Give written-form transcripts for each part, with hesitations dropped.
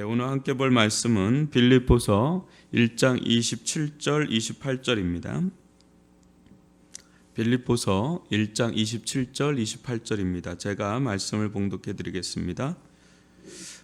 오늘 함께 볼 말씀은 빌립보서 1장 27절 28절입니다. 빌립보서 1장 27절 28절입니다. 제가 말씀을 봉독해 드리겠습니다.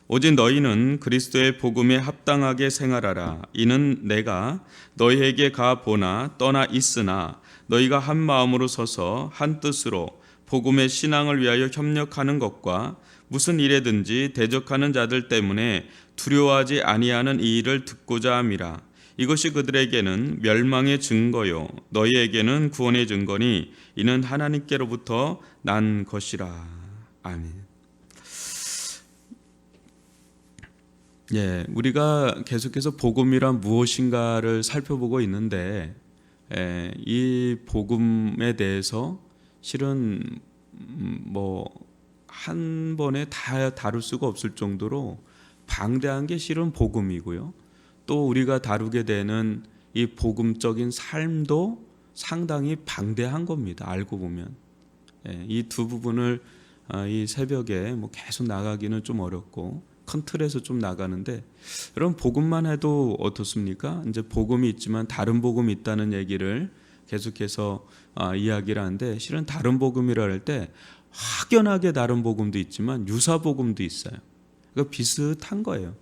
오직 너희는 그리스도의 복음에 합당하게 생활하라. 이는 내가 너희에게 가 보나 떠나 있으나 너희가 한 마음으로 서서 한 뜻으로 복음의 신앙을 위하여 협력하는 것과 무슨 일에든지 대적하는 자들 때문에 두려워하지 아니하는 이 일을 듣고자 함이라. 이것이 그들에게는 멸망의 증거요 너희에게는 구원의 증거니 이는 하나님께로부터 난 것이라. 아멘. 우리가 계속해서 복음이란 무엇인가를 살펴보고 있는데 이 복음에 대해서 실은 한 번에 다 다룰 수가 없을 정도로 방대한 게 실은 복음이고요. 또 우리가 다루게 되는 이 복음적인 삶도 상당히 방대한 겁니다. 알고 보면 이 두 부분을 이 새벽에 계속 나가기는 좀 어렵고 큰 틀에서 좀 나가는데, 여러분 복음만 해도 어떻습니까? 이제 복음이 있지만 다른 복음이 있다는 얘기를 계속해서 이야기를 하는데, 실은 다른 복음이라 할 때 확연하게 다른 복음도 있지만 유사 복음도 있어요. 그러니까 비슷한 거예요.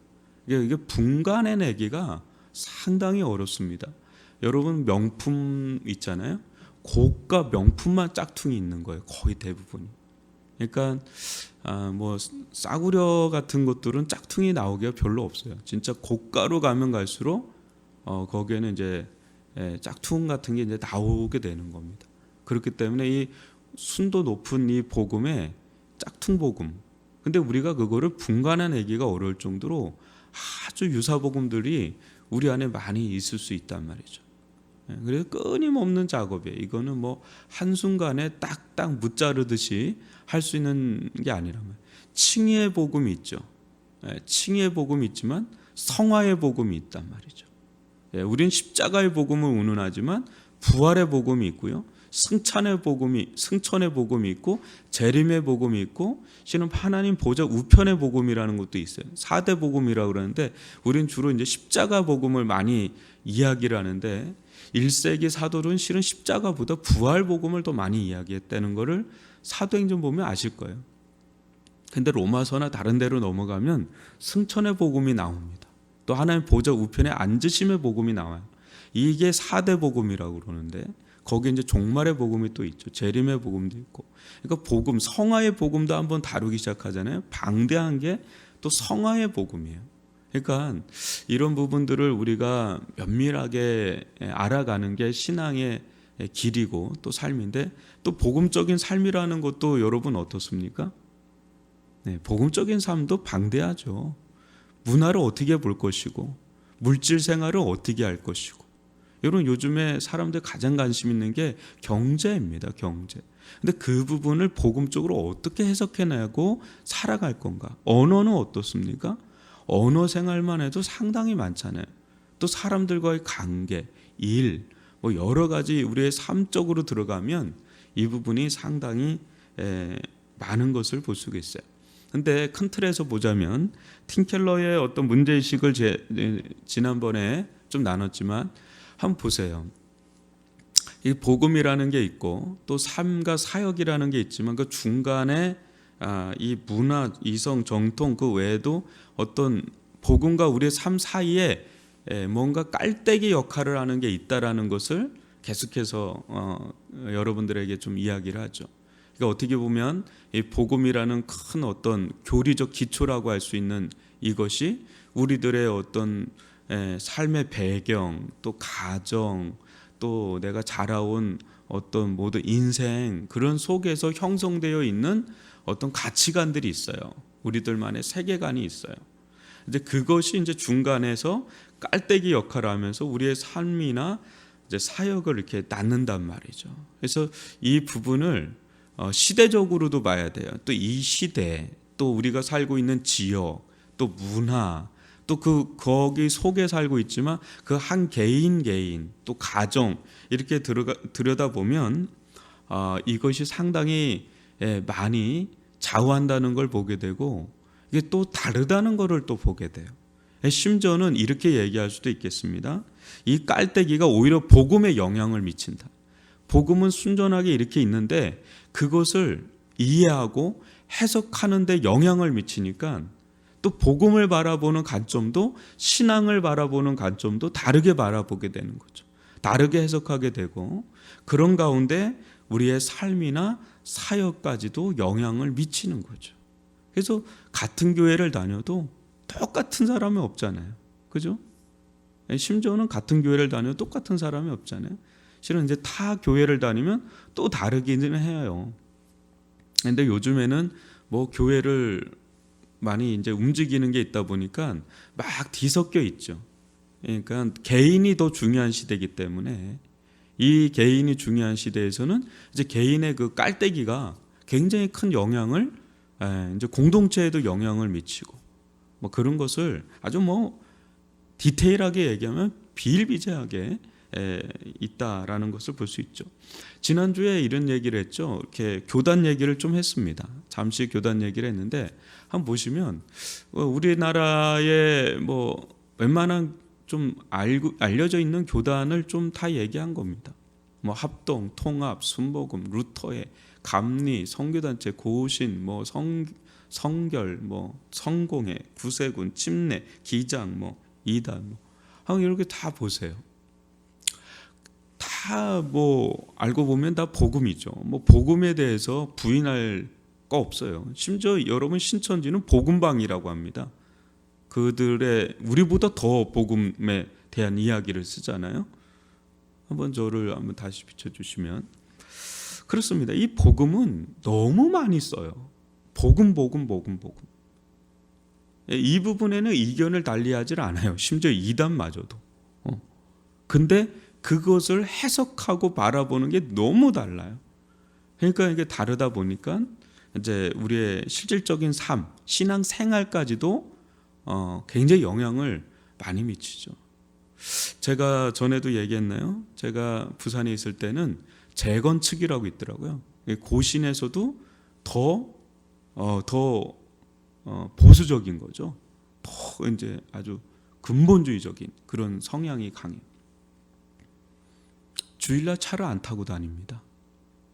이게 분간해내기가 상당히 어렵습니다. 여러분 명품 있잖아요. 고가 명품만 짝퉁이 있는 거예요. 거의 대부분이. 그러니까 싸구려 같은 것들은 짝퉁이 나오기가 별로 없어요. 진짜 고가로 가면 갈수록 거기에는 이제 짝퉁 같은 게 이제 나오게 되는 겁니다. 그렇기 때문에 이 순도 높은 이 복음에 짝퉁 복음. 근데 우리가 그거를 분간해내기가 어려울 정도로 아주 유사 복음들이 우리 안에 많이 있을 수 있단 말이죠. 그래서 끊임없는 작업이에요. 이거는 한순간에 딱딱 무자르듯이 할 수 있는 게 아니란 말이에요. 칭의의 복음이 있죠. 칭의의 복음이 있지만 성화의 복음이 있단 말이죠. 우린 십자가의 복음을 운운하지만 부활의 복음이 있고요. 승천의 복음이 있고 재림의 복음이 있고 실은 하나님 보좌 우편의 복음이라는 것도 있어요. 4대 복음이라고 그러는데 우린 주로 이제 십자가 복음을 많이 이야기를 하는데 1세기 사도는 실은 십자가보다 부활 복음을 더 많이 이야기했다는 것을 사도행전 보면 아실 거예요. 근데 로마서나 다른 데로 넘어가면 승천의 복음이 나옵니다. 또 하나님 보좌 우편에 앉으심의 복음이 나와요. 이게 4대 복음이라고 그러는데 거기 이제 종말의 복음이 또 있죠. 재림의 복음도 있고. 그러니까 복음, 성화의 복음도 한번 다루기 시작하잖아요. 방대한 게 또 성화의 복음이에요. 그러니까 이런 부분들을 우리가 면밀하게 알아가는 게 신앙의 길이고 또 삶인데, 또 복음적인 삶이라는 것도 여러분 어떻습니까? 복음적인 삶도 방대하죠. 문화를 어떻게 볼 것이고 물질 생활을 어떻게 할 것이고. 여러분 요즘에 사람들 가장 관심 있는 게 경제입니다. 경제. 근데 그 부분을 복음적으로 어떻게 해석해내고 살아갈 건가? 언어는 어떻습니까? 언어 생활만 해도 상당히 많잖아요. 또 사람들과의 관계, 일, 여러 가지 우리의 삶적으로 들어가면 이 부분이 상당히 많은 것을 볼 수가 있어요. 근데 큰 틀에서 보자면 팀켈러의 어떤 문제의식을 지난번에 좀 나눴지만 한번 보세요. 이 복음이라는 게 있고 또 삶과 사역이라는 게 있지만 그 중간에 이 문화, 이성, 정통 그 외에도 어떤 복음과 우리의 삶 사이에 뭔가 깔때기 역할을 하는 게 있다라는 것을 계속해서 여러분들에게 좀 이야기를 하죠. 그러니까 어떻게 보면 이 복음이라는 큰 어떤 교리적 기초라고 할 수 있는 이것이 우리들의 어떤 삶의 배경, 또 가정, 또 내가 자라온 어떤 모든 인생 그런 속에서 형성되어 있는 어떤 가치관들이 있어요. 우리들만의 세계관이 있어요. 이제 그것이 이제 중간에서 깔때기 역할을 하면서 우리의 삶이나 이제 사역을 이렇게 낳는단 말이죠. 그래서 이 부분을 시대적으로도 봐야 돼요. 또 이 시대, 또 우리가 살고 있는 지역, 또 문화, 또 거기 속에 살고 있지만 그 한 개인 또 가정 이렇게 들여다보면 이것이 상당히 많이 좌우한다는 걸 보게 되고, 이게 또 다르다는 것을 또 보게 돼요. 심지어는 이렇게 얘기할 수도 있겠습니다. 이 깔때기가 오히려 복음에 영향을 미친다. 복음은 순전하게 이렇게 있는데 그것을 이해하고 해석하는 데 영향을 미치니까 또 복음을 바라보는 관점도 신앙을 바라보는 관점도 다르게 바라보게 되는 거죠. 다르게 해석하게 되고 그런 가운데 우리의 삶이나 사역까지도 영향을 미치는 거죠. 그래서 같은 교회를 다녀도 똑같은 사람이 없잖아요. 그죠? 심지어는 같은 교회를 다녀도 똑같은 사람이 없잖아요. 실은 이제 타 교회를 다니면 또 다르기는 해요. 근데 요즘에는 뭐 교회를 많이 이제 움직이는 게 있다 보니까 막 뒤섞여 있죠. 그러니까 개인이 더 중요한 시대이기 때문에 이 개인이 중요한 시대에서는 이제 개인의 그 깔때기가 굉장히 큰 영향을 이제 공동체에도 영향을 미치고 뭐 그런 것을 아주 뭐 디테일하게 얘기하면 비일비재하게 있다라는 것을 볼 수 있죠. 지난주에 이런 얘기를 했죠. 이렇게 교단 얘기를 좀 했습니다. 잠시 교단 얘기를 했는데 한번 보시면 우리나라의 뭐 웬만한 좀 알려져 있는 교단을 좀 다 얘기한 겁니다. 뭐 합동, 통합, 순복음, 루터회, 감리, 선교단체, 고신, 뭐 성결, 뭐 성공회, 구세군, 침례, 기장, 뭐 이단, 뭐 이렇게 다 보세요. 다 뭐 알고 보면 다 복음이죠. 뭐 복음에 대해서 부인할 거 없어요. 심지어 여러분 신천지는 복음방이라고 합니다. 그들의 우리보다 더 복음에 대한 이야기를 쓰잖아요. 한번 저를 한번 다시 비춰주시면 그렇습니다. 이 복음은 너무 많이 써요. 복음. 이 부분에는 이견을 달리하지 않아요. 심지어 이단마저도. 근데 그것을 해석하고 바라보는 게 너무 달라요. 그러니까 이게 다르다 보니까 이제 우리의 실질적인 삶, 신앙 생활까지도 굉장히 영향을 많이 미치죠. 제가 전에도 얘기했나요? 제가 부산에 있을 때는 재건축이라고 있더라고요. 고신에서도 더 보수적인 거죠. 더 이제 아주 근본주의적인 그런 성향이 강해요. 주일날 차를 안 타고 다닙니다.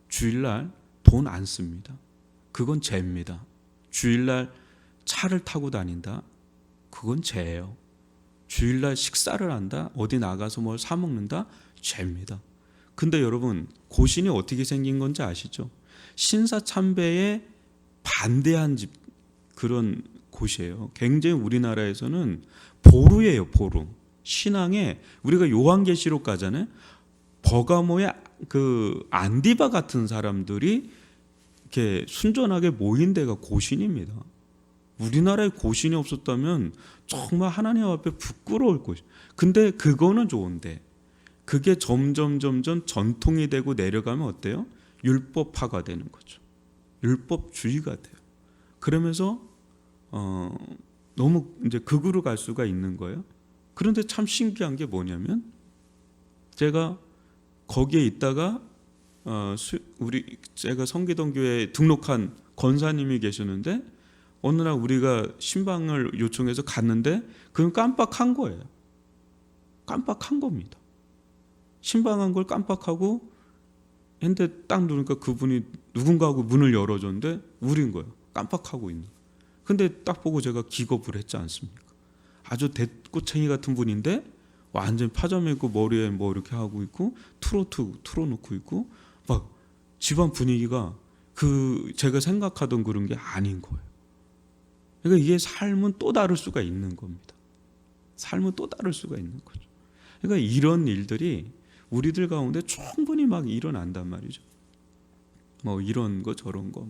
주일날 돈 안 씁니다. 그건 죄입니다. 주일날 차를 타고 다닌다. 그건 죄예요. 주일날 식사를 한다. 어디 나가서 뭘 사 먹는다. 죄입니다. 근데 여러분 고신이 어떻게 생긴 건지 아시죠? 신사참배에 반대한 집 그런 곳이에요. 굉장히 우리나라에서는 보루예요. 보루. 신앙에 우리가 요한계시록 가잖아요. 버가모의 그 안디바 같은 사람들이 이렇게 순전하게 모인 데가 고신입니다. 우리나라에 고신이 없었다면 정말 하나님 앞에 부끄러울 것이. 근데 그거는 좋은데 그게 점점 전통이 되고 내려가면 어때요? 율법화가 되는 거죠. 율법주의가 돼요. 그러면서 너무 이제 극으로 갈 수가 있는 거예요. 그런데 참 신기한 게 뭐냐면 제가 거기에 있다가 제가 성기동 교회에 등록한 권사님이 계셨는데 어느 날 우리가 신방을 요청해서 갔는데 그건 깜빡한 거예요. 깜빡한 겁니다. 신방한 걸 깜빡하고 했는데 딱 누르니까 그분이 누군가 하고 문을 열어줬는데 우린 거예요. 깜빡하고 있는. 근데 딱 보고 제가 기겁을 했지 않습니까? 아주 대꼬챙이 같은 분인데 완전 파자마 입고 머리에 뭐 이렇게 하고 있고 트로트 틀어놓고 있고 막 집안 분위기가 그 제가 생각하던 그런 게 아닌 거예요. 그러니까 이게 삶은 또 다를 수가 있는 겁니다. 삶은 또 다를 수가 있는 거죠. 그러니까 이런 일들이 우리들 가운데 충분히 막 일어난단 말이죠. 뭐 이런 거 저런 거.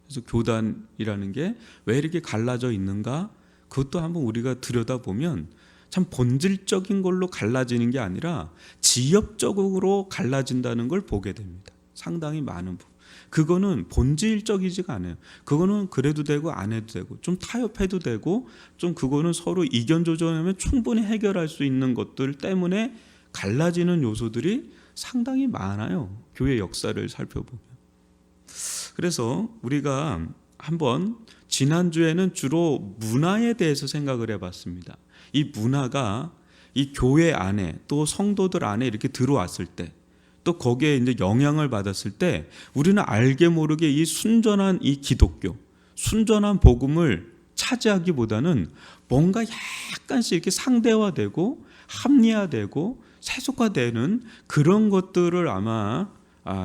그래서 교단이라는 게 왜 이렇게 갈라져 있는가? 그것도 한번 우리가 들여다보면 참 본질적인 걸로 갈라지는 게 아니라 지역적으로 갈라진다는 걸 보게 됩니다. 상당히 많은 부분. 그거는 본질적이지가 않아요. 그거는 그래도 되고 안 해도 되고 좀 타협해도 되고 좀 그거는 서로 이견 조정하면 충분히 해결할 수 있는 것들 때문에 갈라지는 요소들이 상당히 많아요. 교회 역사를 살펴보면. 그래서 우리가 한번 지난주에는 주로 문화에 대해서 생각을 해봤습니다. 이 문화가 이 교회 안에 또 성도들 안에 이렇게 들어왔을 때, 또 거기에 이제 영향을 받았을 때 우리는 알게 모르게 이 순전한 이 기독교, 순전한 복음을 차지하기보다는 뭔가 약간씩 이렇게 상대화되고 합리화되고 세속화되는 그런 것들을 아마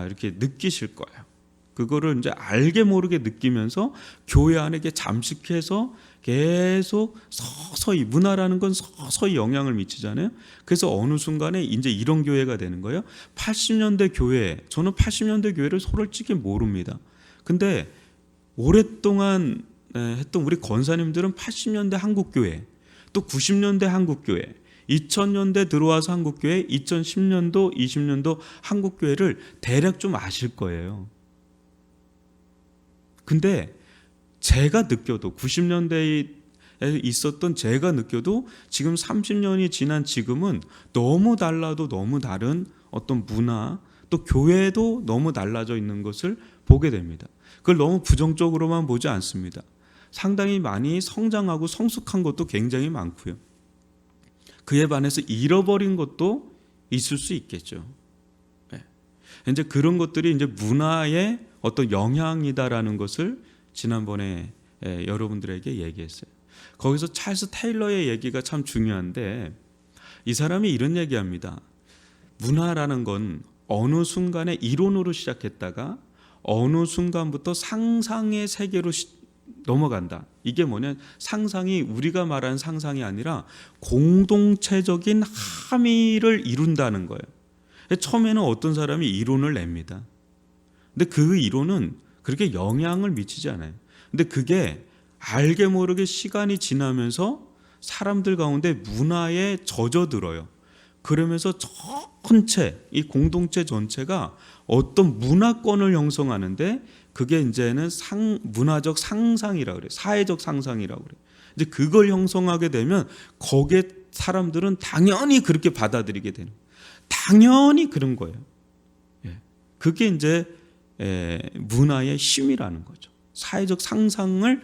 이렇게 느끼실 거예요. 그거를 이제 알게 모르게 느끼면서 교회 안에 잠식해서 계속 서서히, 문화라는 건 서서히 영향을 미치잖아요. 그래서 어느 순간에 이제 이런 교회가 되는 거예요. 80년대 교회, 저는 80년대 교회를 솔직히 모릅니다. 근데 오랫동안 했던 우리 권사님들은 80년대 한국교회, 또 90년대 한국교회, 2000년대 들어와서 한국교회, 2010년도, 20년도 한국교회를 대략 좀 아실 거예요. 근데 제가 느껴도 90년대에 있었던 제가 느껴도 지금 30년이 지난 지금은 너무 달라도 너무 다른 어떤 문화, 또 교회도 너무 달라져 있는 것을 보게 됩니다. 그걸 너무 부정적으로만 보지 않습니다. 상당히 많이 성장하고 성숙한 것도 굉장히 많고요. 그에 반해서 잃어버린 것도 있을 수 있겠죠. 이제 그런 것들이 이제 문화의 어떤 영향이다라는 것을 지난번에 여러분들에게 얘기했어요. 거기서 찰스 테일러의 얘기가 참 중요한데, 이 사람이 이런 얘기합니다. 문화라는 건 어느 순간에 이론으로 시작했다가 어느 순간부터 상상의 세계로 넘어간다. 이게 뭐냐, 상상이 우리가 말하는 상상이 아니라 공동체적인 함의를 이룬다는 거예요. 처음에는 어떤 사람이 이론을 냅니다. 근데 그 이론은 그렇게 영향을 미치지 않아요. 근데 그게 알게 모르게 시간이 지나면서 사람들 가운데 문화에 젖어들어요. 그러면서 전체, 이 공동체 전체가 어떤 문화권을 형성하는데, 그게 이제는 문화적 상상이라고 그래요. 사회적 상상이라고 그래요. 이제 그걸 형성하게 되면 거기에 사람들은 당연히 그렇게 받아들이게 되는 거예요. 당연히 그런 거예요. 그게 이제 문화의 힘이라는 거죠. 사회적 상상을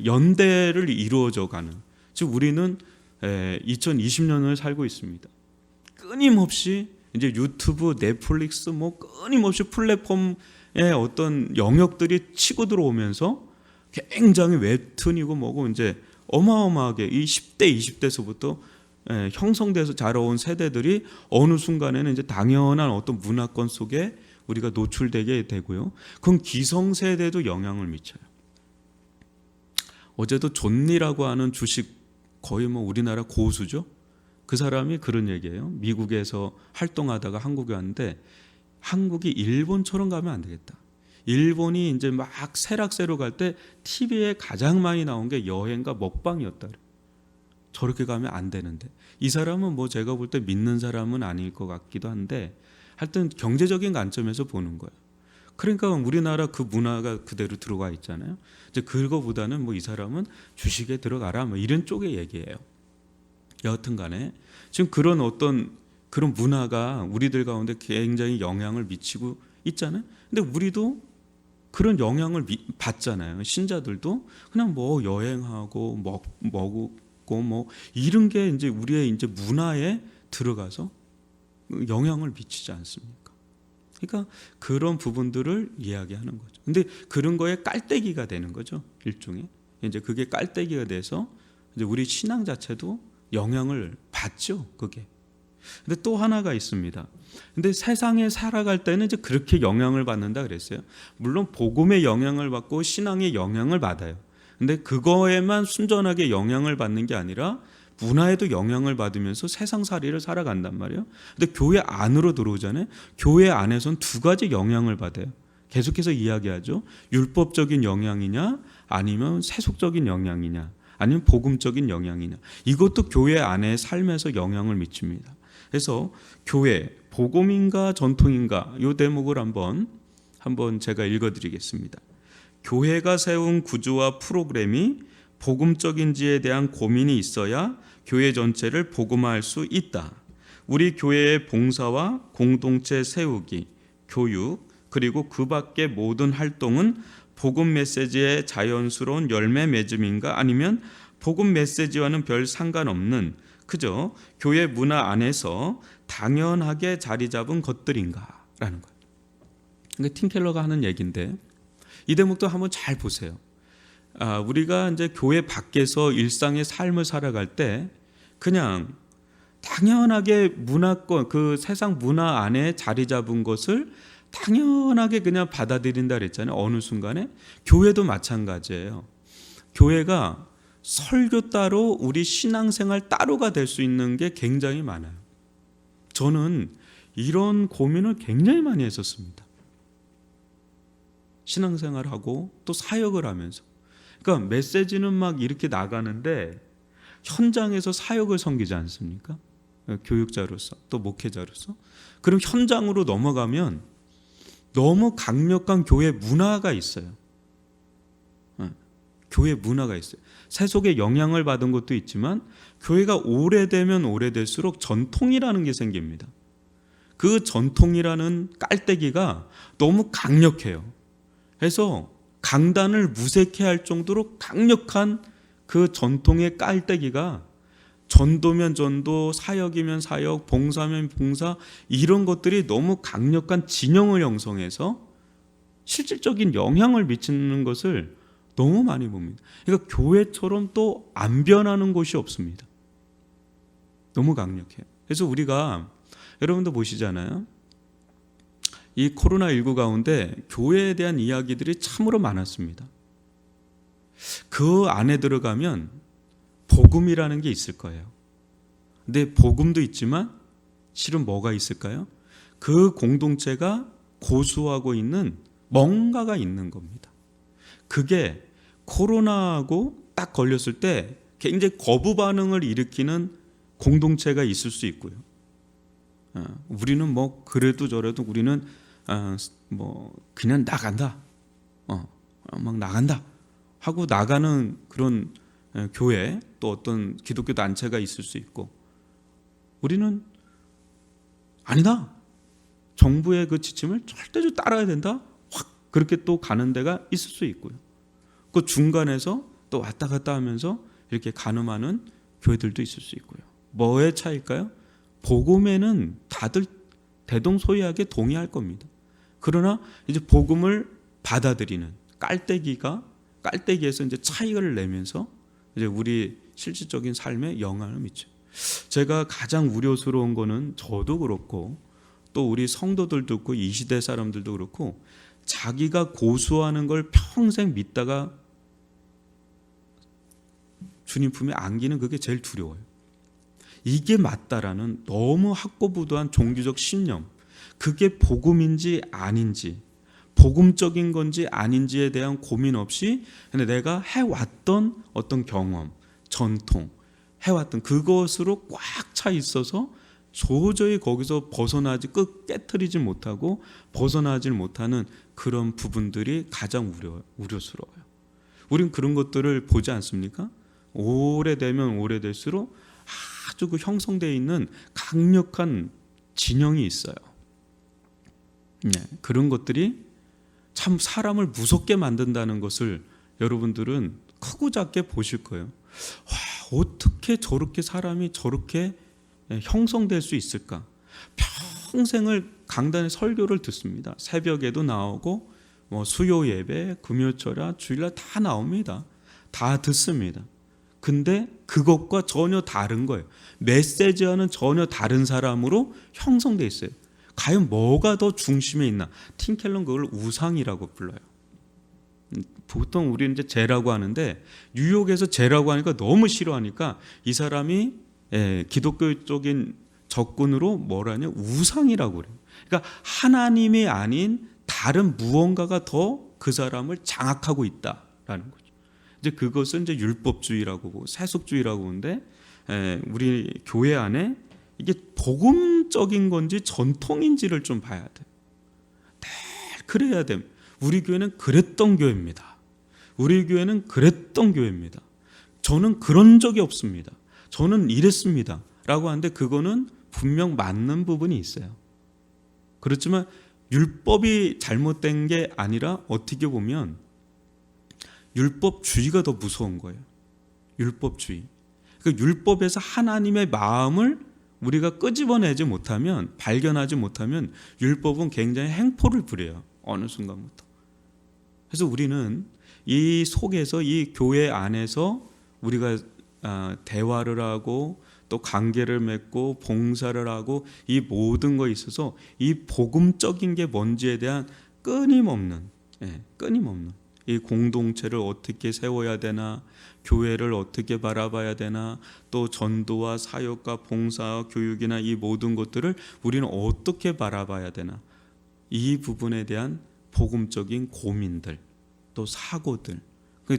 연대를 이루어져 가는. 즉 우리는 2020년을 살고 있습니다. 끊임없이 이제 유튜브, 넷플릭스 끊임없이 플랫폼의 어떤 영역들이 치고 들어오면서 굉장히 웹툰이고 뭐고 이제 어마어마하게 이 10대, 20대서부터 형성돼서 자라온 세대들이 어느 순간에는 이제 당연한 어떤 문화권 속에 우리가 노출되게 되고요. 그럼 기성세대도 영향을 미쳐요. 어제도 존니라고 하는 주식, 거의 우리나라 고수죠. 그 사람이 그런 얘기예요. 미국에서 활동하다가 한국에 왔는데, 한국이 일본처럼 가면 안 되겠다. 일본이 이제 막 세락세로 갈 때 TV에 가장 많이 나온 게 여행과 먹방이었다. 저렇게 가면 안 되는데, 이 사람은 제가 볼 때 믿는 사람은 아닐 것 같기도 한데, 하여튼 경제적인 관점에서 보는 거예요. 그러니까 우리나라 그 문화가 그대로 들어가 있잖아요. 이제 그거보다는 이 사람은 주식에 들어가라 이런 쪽의 얘기예요. 여하튼 간에 지금 그런 그런 문화가 우리들 가운데 굉장히 영향을 미치고 있잖아요. 근데 우리도 그런 영향을 받잖아요. 신자들도 그냥 여행하고 먹고 이런 게 이제 우리의 이제 문화에 들어가서 영향을 미치지 않습니까? 그러니까 그런 부분들을 이야기하는 거죠. 근데 그런 거에 깔때기가 되는 거죠. 일종의. 이제 그게 깔때기가 돼서 이제 우리 신앙 자체도 영향을 받죠. 그게. 근데 또 하나가 있습니다. 근데 세상에 살아갈 때는 이제 그렇게 영향을 받는다 그랬어요. 물론 복음의 영향을 받고 신앙의 영향을 받아요. 근데 그거에만 순전하게 영향을 받는 게 아니라 문화에도 영향을 받으면서 세상살이를 살아간단 말이에요. 근데 교회 안으로 들어오잖아요. 교회 안에서는 두 가지 영향을 받아요. 계속해서 이야기하죠. 율법적인 영향이냐, 아니면 세속적인 영향이냐, 아니면 복음적인 영향이냐. 이것도 교회 안에 삶에서 영향을 미칩니다. 그래서 교회, 복음인가 전통인가, 이 대목을 한번 제가 읽어드리겠습니다. 교회가 세운 구조와 프로그램이 복음적인지에 대한 고민이 있어야 교회 전체를 복음화할 수 있다. 우리 교회의 봉사와 공동체 세우기, 교육, 그리고 그 밖의 모든 활동은 복음 메시지의 자연스러운 열매 맺음인가, 아니면 복음 메시지와는 별 상관없는 그저 교회 문화 안에서 당연하게 자리 잡은 것들인가라는 거예요. 이게 팀 켈러가 하는 얘기인데, 이 대목도 한번 잘 보세요. 우리가 이제 교회 밖에서 일상의 삶을 살아갈 때 그냥 당연하게 문화권, 그 세상 문화 안에 자리 잡은 것을 당연하게 그냥 받아들인다 그랬잖아요. 어느 순간에 교회도 마찬가지예요. 교회가 설교 따로 우리 신앙생활 따로가 될 수 있는 게 굉장히 많아요. 저는 이런 고민을 굉장히 많이 했었습니다. 신앙생활하고 또 사역을 하면서. 그러니까 메시지는 막 이렇게 나가는데 현장에서 사역을 섬기지 않습니까? 교육자로서 또 목회자로서. 그럼 현장으로 넘어가면 너무 강력한 교회 문화가 있어요. 교회 문화가 있어요. 세속의 영향을 받은 것도 있지만 교회가 오래되면 오래될수록 전통이라는 게 생깁니다. 그 전통이라는 깔때기가 너무 강력해요. 그래서 강단을 무색해 할 정도로 강력한 그 전통의 깔때기가 전도면 전도, 사역이면 사역, 봉사면 봉사, 이런 것들이 너무 강력한 진영을 형성해서 실질적인 영향을 미치는 것을 너무 많이 봅니다. 그러니까 교회처럼 또 안 변하는 곳이 없습니다. 너무 강력해요. 그래서 우리가, 여러분도 보시잖아요. 이 코로나19 가운데 교회에 대한 이야기들이 참으로 많았습니다. 그 안에 들어가면 복음이라는 게 있을 거예요. 근데 복음도 있지만 실은 뭐가 있을까요? 그 공동체가 고수하고 있는 뭔가가 있는 겁니다. 그게 코로나하고 딱 걸렸을 때 굉장히 거부 반응을 일으키는 공동체가 있을 수 있고요. 우리는 뭐 그래도 저래도 우리는 뭐 그냥 나간다, 막 나간다 하고 나가는 그런 교회, 또 어떤 기독교 단체가 있을 수 있고, 우리는 아니다, 정부의 그 지침을 절대로 따라야 된다, 확 그렇게 또 가는 데가 있을 수 있고요. 그 중간에서 또 왔다 갔다 하면서 이렇게 가늠하는 교회들도 있을 수 있고요. 뭐의 차이일까요? 복음에는 다들 대동소이하게 동의할 겁니다. 그러나 이제 복음을 받아들이는 깔때기에서 이제 차이를 내면서 이제 우리 실질적인 삶에 영향을 미쳐요. 제가 가장 우려스러운 거는 저도 그렇고 또 우리 성도들도 그렇고 이 시대 사람들도 그렇고, 자기가 고수하는 걸 평생 믿다가 주님 품에 안기는 그게 제일 두려워요. 이게 맞다라는 너무 확고부도한 종교적 신념, 그게 복음인지 아닌지, 복음적인 건지 아닌지에 대한 고민 없이 근데 내가 해왔던 어떤 경험, 전통, 해왔던 그것으로 꽉 차 있어서 도저히 거기서 깨트리지 못하고 벗어나지 못하는 그런 부분들이 가장 우려스러워요. 우린 그런 것들을 보지 않습니까? 오래되면 오래될수록 아주 그 형성되어 있는 강력한 진영이 있어요. 그런 것들이 참 사람을 무섭게 만든다는 것을 여러분들은 크고 작게 보실 거예요. 와, 어떻게 저렇게 사람이 저렇게 형성될 수 있을까? 평생을 강단의 설교를 듣습니다. 새벽에도 나오고 수요 예배, 금요철야, 주일날 다 나옵니다. 다 듣습니다. 근데 그것과 전혀 다른 거예요. 메시지와는 전혀 다른 사람으로 형성돼 있어요. 과연 뭐가 더 중심에 있나? 팀 켈러는 그걸 우상이라고 불러요. 보통 우리는 이제 죄라고 하는데, 뉴욕에서 죄라고 하니까 너무 싫어하니까 이 사람이 기독교적인 접근으로 뭐라냐? 우상이라고 그래요. 그러니까 하나님이 아닌 다른 무언가가 더 그 사람을 장악하고 있다라는 거죠. 이제 그것은 이제 율법주의라고 보고 세속주의라고 보는데, 우리 교회 안에 이게 복음적인 건지 전통인지를 좀 봐야 돼요. 그래야 돼요. 우리 교회는 그랬던 교회입니다. 우리 교회는 그랬던 교회입니다. 저는 그런 적이 없습니다. 저는 이랬습니다. 라고 하는데 그거는 분명 맞는 부분이 있어요. 그렇지만 율법이 잘못된 게 아니라 어떻게 보면 율법주의가 더 무서운 거예요. 율법주의. 그 율법에서 하나님의 마음을 우리가 끄집어내지 못하면, 발견하지 못하면 율법은 굉장히 행포를 부려요. 어느 순간부터. 그래서 우리는 이 속에서, 이 교회 안에서 우리가 대화를 하고 또 관계를 맺고 봉사를 하고 이 모든 거에 있어서 이 복음적인 게 뭔지에 대한 끊임없는 이 공동체를 어떻게 세워야 되나, 교회를 어떻게 바라봐야 되나, 또 전도와 사역과 봉사와 교육이나 이 모든 것들을 우리는 어떻게 바라봐야 되나, 이 부분에 대한 복음적인 고민들, 또 사고들,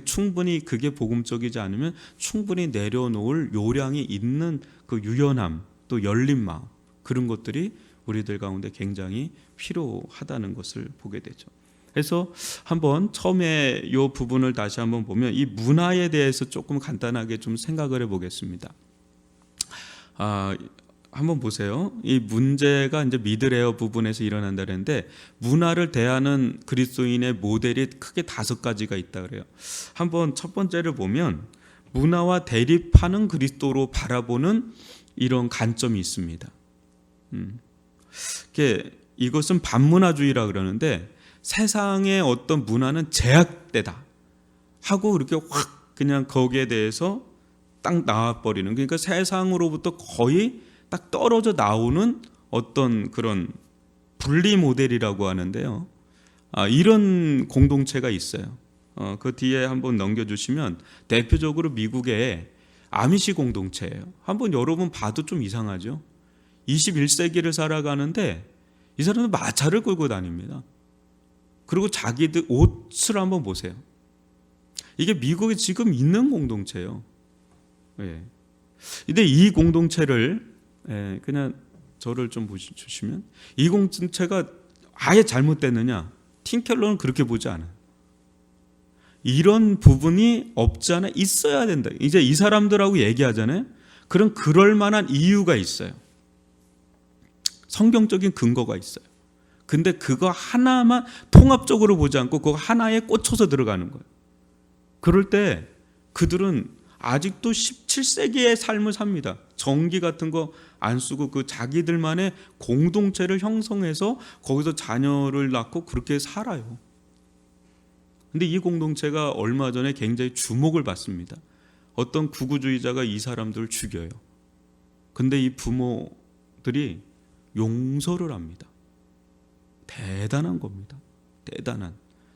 충분히 그게 복음적이지 않으면 충분히 내려놓을 요량이 있는 그 유연함, 또 열린 마음, 그런 것들이 우리들 가운데 굉장히 필요하다는 것을 보게 되죠. 그래서 한번 처음에 이 부분을 다시 한번 보면 이 문화에 대해서 조금 간단하게 좀 생각을 해보겠습니다. 한번 보세요. 이 문제가 이제 미드레어 부분에서 일어난다는데, 문화를 대하는 그리스도인의 모델이 크게 5가지가 있다 그래요. 한번 첫 번째를 보면 문화와 대립하는 그리스도로 바라보는 이런 관점이 있습니다. 이것은 반문화주의라 그러는데, 세상의 어떤 문화는 제약되다 하고 그렇게 확 그냥 거기에 대해서 딱 나와버리는, 그러니까 세상으로부터 거의 딱 떨어져 나오는 어떤 그런 분리 모델이라고 하는데요. 이런 공동체가 있어요. 그 뒤에 한번 넘겨주시면 대표적으로 미국의 아미시 공동체예요. 한번 여러분 봐도 좀 이상하죠. 21세기를 살아가는데 이 사람은 마차를 끌고 다닙니다. 그리고 자기들 옷을 한번 보세요. 이게 미국에 지금 있는 공동체예요. 근데 이 공동체를 그냥 저를 좀 보시면, 이 공동체가 아예 잘못됐느냐? 팀켈러는 그렇게 보지 않아요. 이런 부분이 없지 않아 있어야 된다. 이제 이 사람들하고 얘기하잖아요. 그럴 만한 이유가 있어요. 성경적인 근거가 있어요. 근데 그거 하나만 통합적으로 보지 않고 그거 하나에 꽂혀서 들어가는 거예요. 그럴 때 그들은 아직도 17세기의 삶을 삽니다. 전기 같은 거 안 쓰고 그 자기들만의 공동체를 형성해서 거기서 자녀를 낳고 그렇게 살아요. 근데 이 공동체가 얼마 전에 굉장히 주목을 받습니다. 어떤 구구주의자가 이 사람들을 죽여요. 근데 이 부모들이 용서를 합니다. 대단한 겁니다.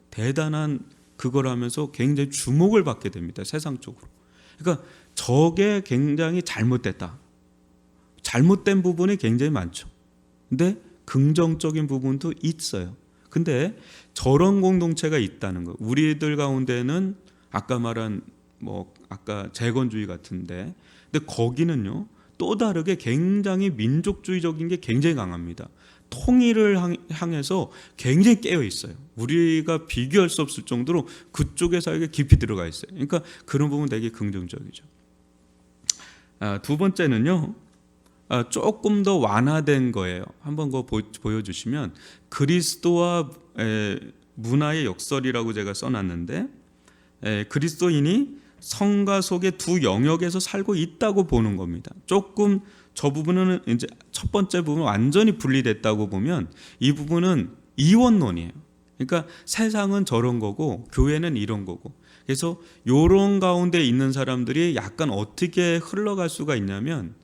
대단한 그걸 하면서 굉장히 주목을 받게 됩니다. 세상적으로. 그러니까 저게 굉장히 잘못된 부분이 굉장히 많죠. 근데 긍정적인 부분도 있어요. 근데 저런 공동체가 있다는 거. 우리들 가운데는 아까 말한 아까 재건주의 같은데, 근데 거기는요 또 다르게 굉장히 민족주의적인 게 굉장히 강합니다. 통일을 향해서 굉장히 깨어 있어요. 우리가 비교할 수 없을 정도로 그쪽에 사역에 깊이 들어가 있어요. 그러니까 그런 부분 되게 긍정적이죠. 두 번째는요, 조금 더 완화된 거예요. 한번 그거 보여주시면, 그리스도와 문화의 역설이라고 제가 써놨는데, 그리스도인이 성가 속의 두 영역에서 살고 있다고 보는 겁니다. 조금 저 부분은 이제 첫 번째 부분 완전히 분리됐다고 보면, 이 부분은 이원론이에요. 그러니까 세상은 저런 거고 교회는 이런 거고, 그래서 이런 가운데 있는 사람들이 약간 어떻게 흘러갈 수가 있냐면,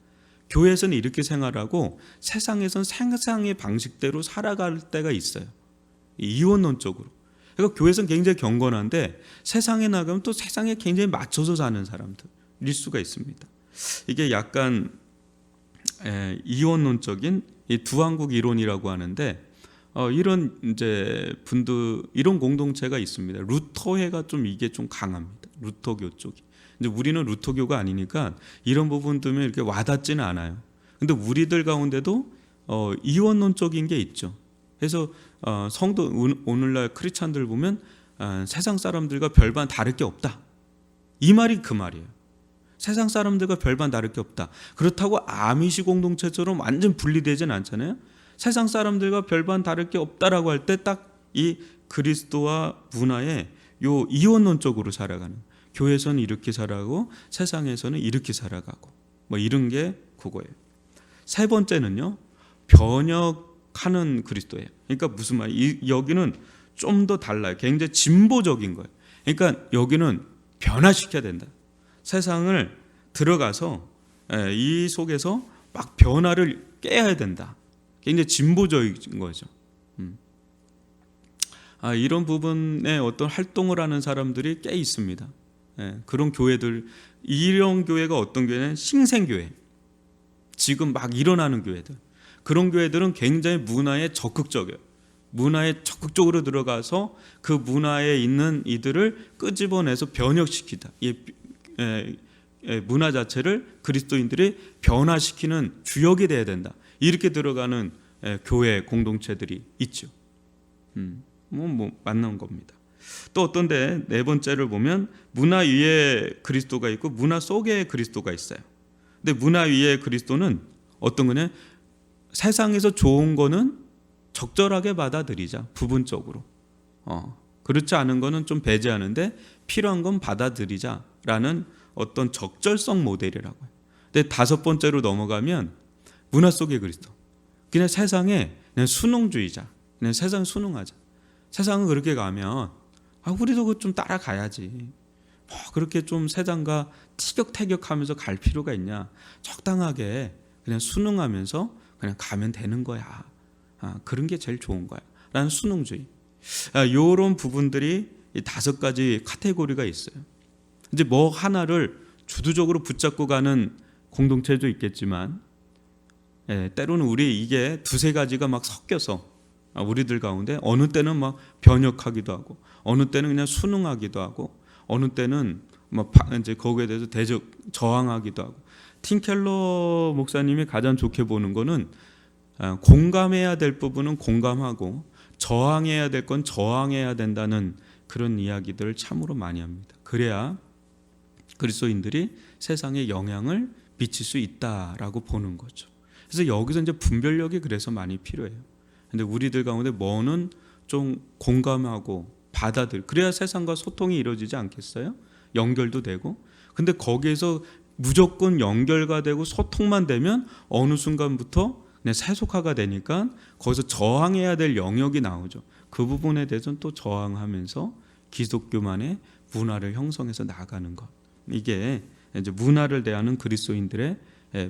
교회에서는 이렇게 생활하고 세상에서는 세상의 방식대로 살아갈 때가 있어요. 이원론적으로. 그러니까 교회에서는 굉장히 경건한데 세상에 나가면 또 세상에 굉장히 맞춰서 사는 사람들일 수가 있습니다. 이게 약간 이원론적인 이 두한국 이론이라고 하는데, 이런 이제 이런 공동체가 있습니다. 루터회가 이게 좀 강합니다. 루터교 쪽이. 근데 우리는 루터교가 아니니까 이런 부분 때문에 이렇게 와닿지는 않아요. 근데 우리들 가운데도 이원론적인 게 있죠. 그래서 성도 오늘날 크리스찬들 보면 세상 사람들과 별반 다를 게 없다. 이 말이 그 말이에요. 세상 사람들과 별반 다를 게 없다. 그렇다고 아미시 공동체처럼 완전 분리되진 않잖아요. 세상 사람들과 별반 다를 게 없다라고 할 때 딱 이 그리스도와 문화의 요 이원론적으로 살아가는, 교회에서는 이렇게 살아가고 세상에서는 이렇게 살아가고 뭐 이런 게 그거예요. 세 번째는요, 변혁하는 그리스도예요. 그러니까 무슨 말? 여기는 좀 더 달라요. 굉장히 진보적인 거예요. 그러니까 여기는 변화시켜야 된다. 세상을 들어가서 이 속에서 막 변화를 깨야 된다. 굉장히 진보적인 거죠. 이런 부분에 어떤 활동을 하는 사람들이 꽤 있습니다. 그런 교회들, 이런 교회가 어떤 교회는 신생교회, 지금 막 일어나는 교회들, 그런 교회들은 굉장히 문화에 적극적이에요. 문화에 적극적으로 들어가서 그 문화에 있는 이들을 끄집어내서 변혁시키다. 문화 자체를 그리스도인들이 변화시키는 주역이 돼야 된다. 이렇게 들어가는 교회 공동체들이 있죠. 맞는 겁니다. 또 어떤데 네 번째를 보면 문화 위에 그리스도가 있고 문화 속에 그리스도가 있어요. 근데 문화 위에 그리스도는 어떤 거냐? 세상에서 좋은 거는 적절하게 받아들이자, 부분적으로. 그렇지 않은 거는 좀 배제하는데 필요한 건 받아들이자라는 어떤 적절성 모델이라고 해요. 근데 다섯 번째로 넘어가면 문화 속의 그리스도. 그냥 세상에 그냥 순응주의자. 그냥 세상 순응하자. 세상은 그렇게 가면 우리도 그거 좀 따라가야지. 그렇게 좀 세상과 티격태격하면서 갈 필요가 있냐? 적당하게 그냥 순응하면서 그냥 가면 되는 거야. 그런 게 제일 좋은 거야. 라는 순응주의. 이런 부분들이 이 다섯 가지 카테고리가 있어요. 이제 뭐 하나를 주도적으로 붙잡고 가는 공동체도 있겠지만, 때로는 우리 이게 두세 가지가 막 섞여서 우리들 가운데 어느 때는 막 변혁하기도 하고, 어느 때는 그냥 순응하기도 하고, 어느 때는 막 이제 거기에 대해서 저항하기도 하고. 팀 켈러 목사님이 가장 좋게 보는 거는 공감해야 될 부분은 공감하고 저항해야 될 건 저항해야 된다는 그런 이야기들을 참으로 많이 합니다. 그래야 그리스도인들이 세상에 영향을 미칠 수 있다라고 보는 거죠. 그래서 여기서 이제 분별력이 그래서 많이 필요해요. 근데 우리들 가운데 뭐는 좀 공감하고 그래야 세상과 소통이 이루어지지 않겠어요? 연결도 되고. 근데 거기에서 무조건 연결가 되고 소통만 되면 어느 순간부터 그냥 세속화가 되니까 거기서 저항해야 될 영역이 나오죠. 그 부분에 대해서는 또 저항하면서 기독교만의 문화를 형성해서 나가는 것. 이게 이제 문화를 대하는 그리스도인들의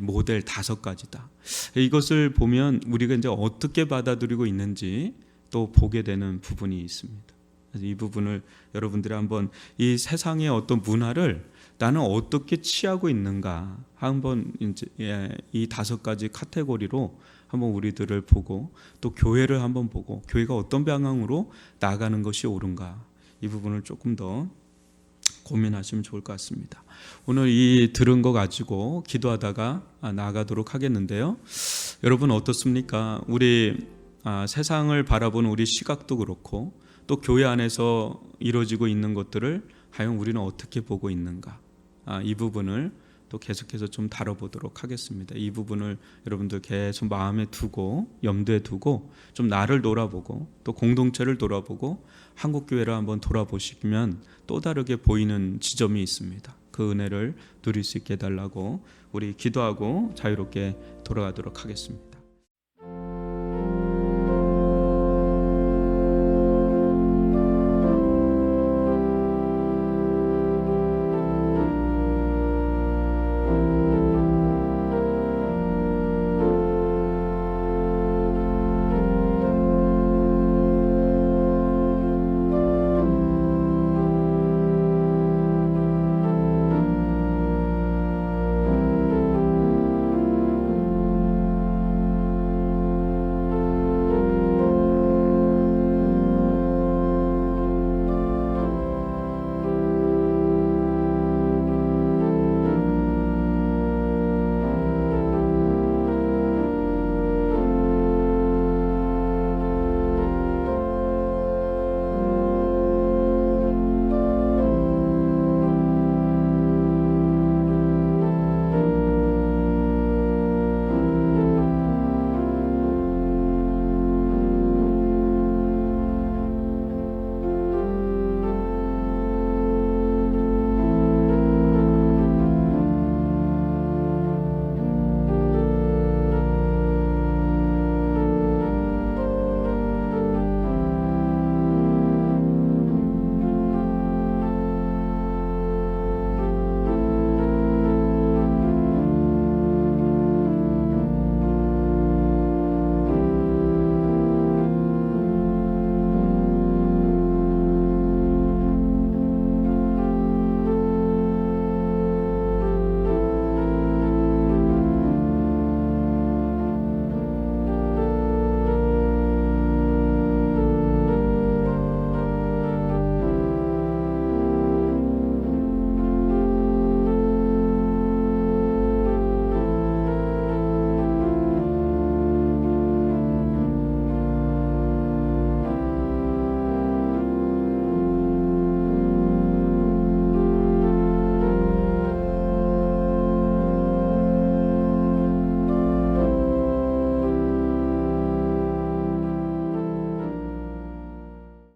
모델 다섯 가지다. 이것을 보면 우리가 이제 어떻게 받아들이고 있는지 또 보게 되는 부분이 있습니다. 그래서 이 부분을 여러분들이 한번 이 세상의 어떤 문화를 나는 어떻게 취하고 있는가 한번 이제 이 다섯 가지 카테고리로 한번 우리들을 보고 또 교회를 한번 보고 교회가 어떤 방향으로 나가는 것이 옳은가 이 부분을 조금 더 고민하시면 좋을 것 같습니다. 오늘 이 들은 거 가지고 기도하다가 나가도록 하겠는데요. 여러분 어떻습니까? 우리 세상을 바라보는 우리 시각도 그렇고 또 교회 안에서 이루어지고 있는 것들을 과연 우리는 어떻게 보고 있는가? 이 부분을 또 계속해서 좀 다뤄보도록 하겠습니다. 이 부분을 여러분들 계속 마음에 두고 염두에 두고 좀 나를 돌아보고 또 공동체를 돌아보고 한국교회를 한번 돌아보시면 또 다르게 보이는 지점이 있습니다. 그 은혜를 누릴 수 있게 해달라고 우리 기도하고 자유롭게 돌아가도록 하겠습니다.